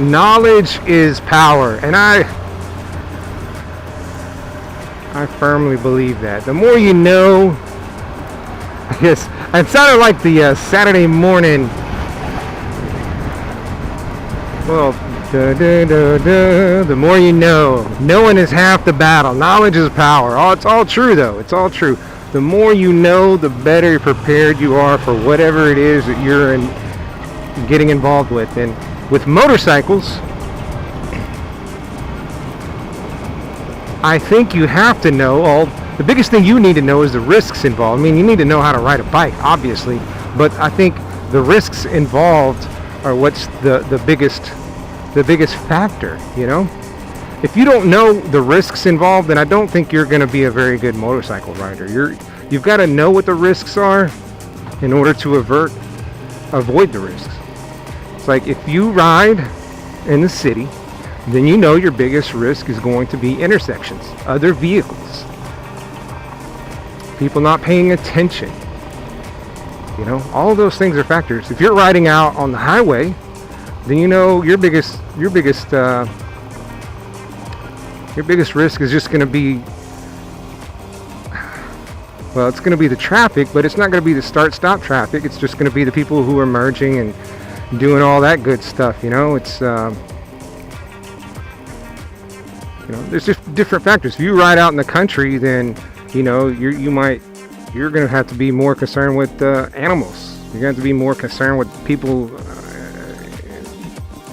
Knowledge is power, and I firmly believe that. The more you know, I guess it sounded like the Saturday morning. Well, the more you know. Knowing is half the battle. Knowledge is power. It's all true, though. It's all true. The more you know, the better prepared you are for whatever it is that you're getting involved with. And with motorcycles, I think you have to know the biggest thing you need to know is the risks involved. I mean, you need to know how to ride a bike, obviously, but I think the risks involved are what's the biggest factor, you know? If you don't know the risks involved, then I don't think you're going to be a very good motorcycle rider. You've got to know what the risks are in order to avoid the risks. It's like if you ride in the city, then you know your biggest risk is going to be intersections, other vehicles, people not paying attention. You know, all of those things are factors. If you're riding out on the highway, then you know your biggest risk is just going to be, well, it's going to be the traffic, but it's not going to be the start-stop traffic. It's just going to be the people who are merging and doing all that good stuff. You know, it's there's just different factors. If you ride out in the country, then you know you're going to have to be more concerned with animals. You're going to have to be more concerned with people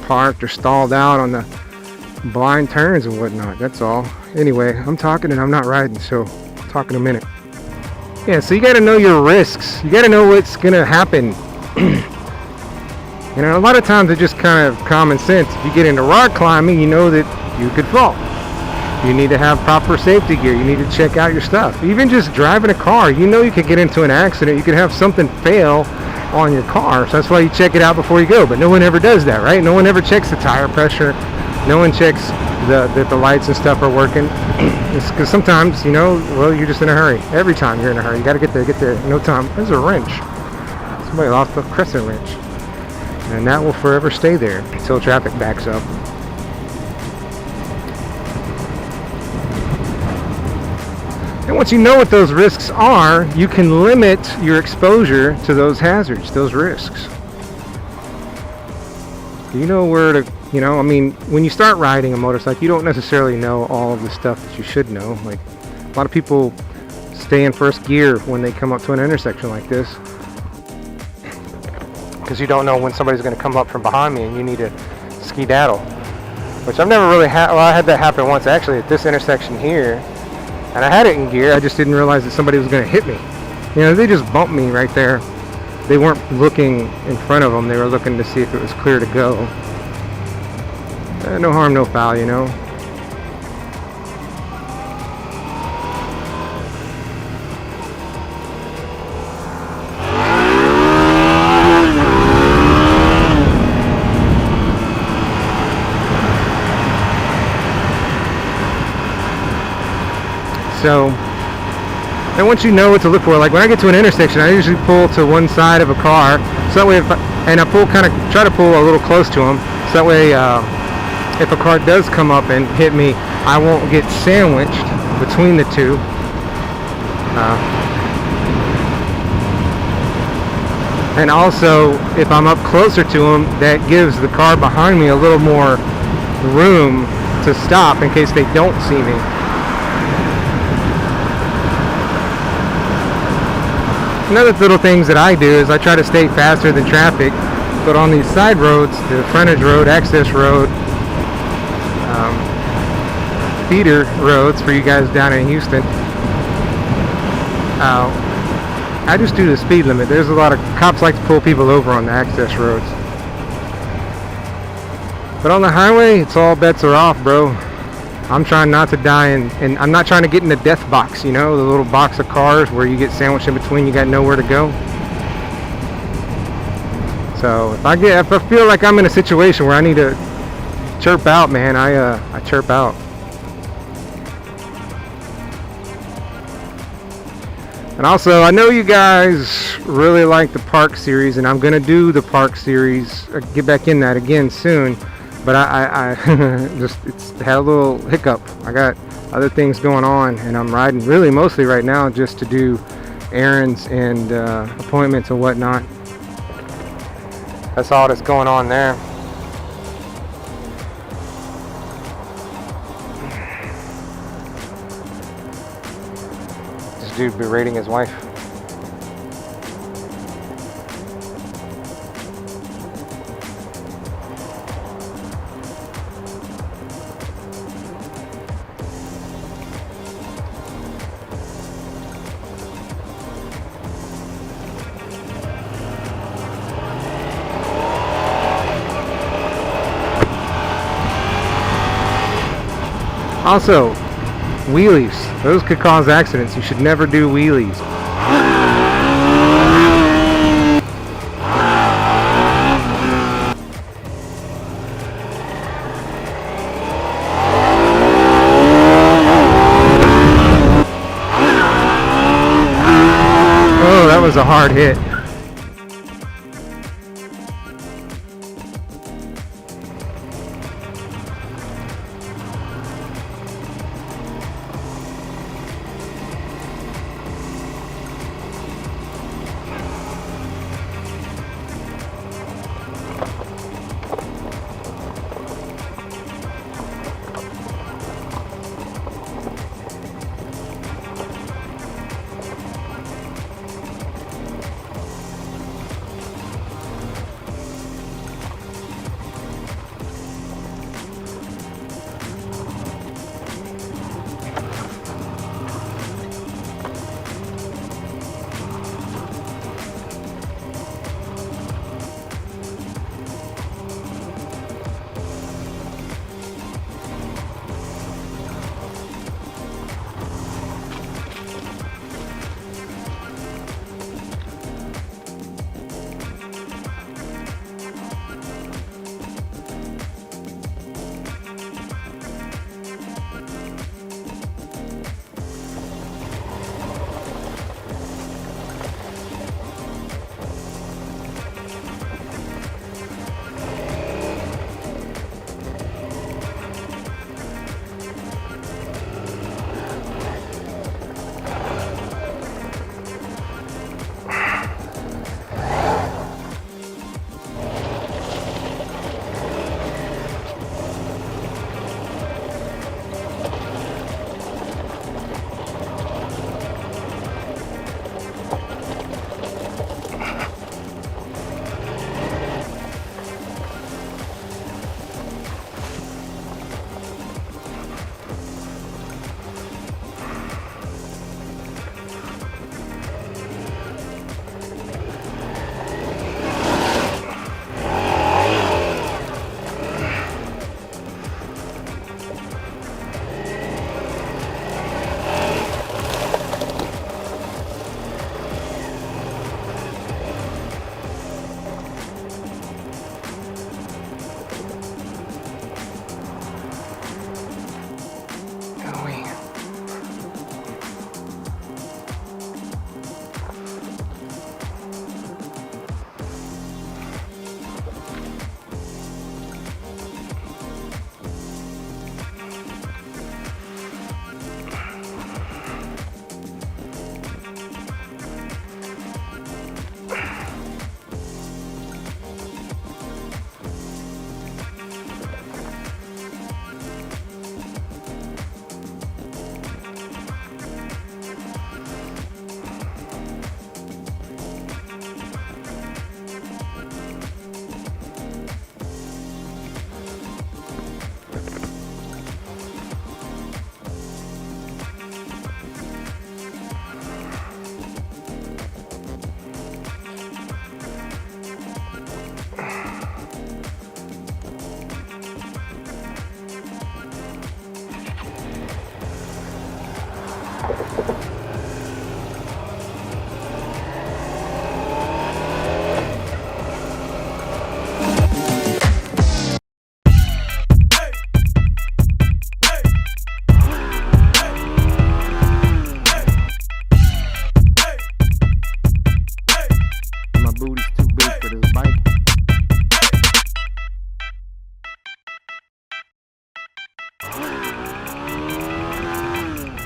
parked or stalled out on the blind turns and whatnot. That's all. Anyway, I'm talking and I'm not riding, so I'll talk in a minute. Yeah, so you got to know your risks. You got to know what's going to happen. You know, a lot of times it's just kind of common sense. If you get into rock climbing, you know that you could fall. You need to have proper safety gear. You need to check out your stuff. Even just driving a car, you know you could get into an accident. You could have something fail on your car. So that's why you check it out before you go. But no one ever does that, right? No one ever checks the tire pressure. No one checks that the lights and stuff are working. It's because sometimes, you know, well, you're just in a hurry. Every time you're in a hurry. You got to get there. No time. There's a wrench. Somebody lost a crescent wrench. And that will forever stay there until traffic backs up. And once you know what those risks are, you can limit your exposure to those hazards, those risks. You know where to, you know, I mean, when you start riding a motorcycle, you don't necessarily know all of the stuff that you should know. Like, a lot of people stay in first gear when they come up to an intersection like this, because you don't know when somebody's going to come up from behind me and you need to skedaddle. Which I've never really had. Well, I had that happen once actually at this intersection here. And I had it in gear, I just didn't realize that somebody was going to hit me. You know, they just bumped me right there. They weren't looking in front of them, they were looking to see if it was clear to go. No harm, no foul, you know. So, and once you know what to look for, like when I get to an intersection, I usually pull to one side of a car, so that way, I try to pull a little close to them, so that way, if a car does come up and hit me, I won't get sandwiched between the two. And also, if I'm up closer to them, that gives the car behind me a little more room to stop in case they don't see me. Another little things that I do is I try to stay faster than traffic, but on these side roads, the frontage road, access road, feeder roads for you guys down in Houston, I just do the speed limit. There's a lot of cops like to pull people over on the access roads, but on the highway, it's all bets are off, bro. I'm trying not to die, and I'm not trying to get in the death box, you know, the little box of cars where you get sandwiched in between, you got nowhere to go. So if I feel like I'm in a situation where I need to chirp out, man, I chirp out. And also, I know you guys really like the park series, and I'm gonna do the park series, get back in that again soon. But I just had a little hiccup. I got other things going on, and I'm riding really mostly right now just to do errands and appointments and whatnot. That's all that's going on there. This dude berating his wife. Also, wheelies. Those could cause accidents. You should never do wheelies. Oh, that was a hard hit.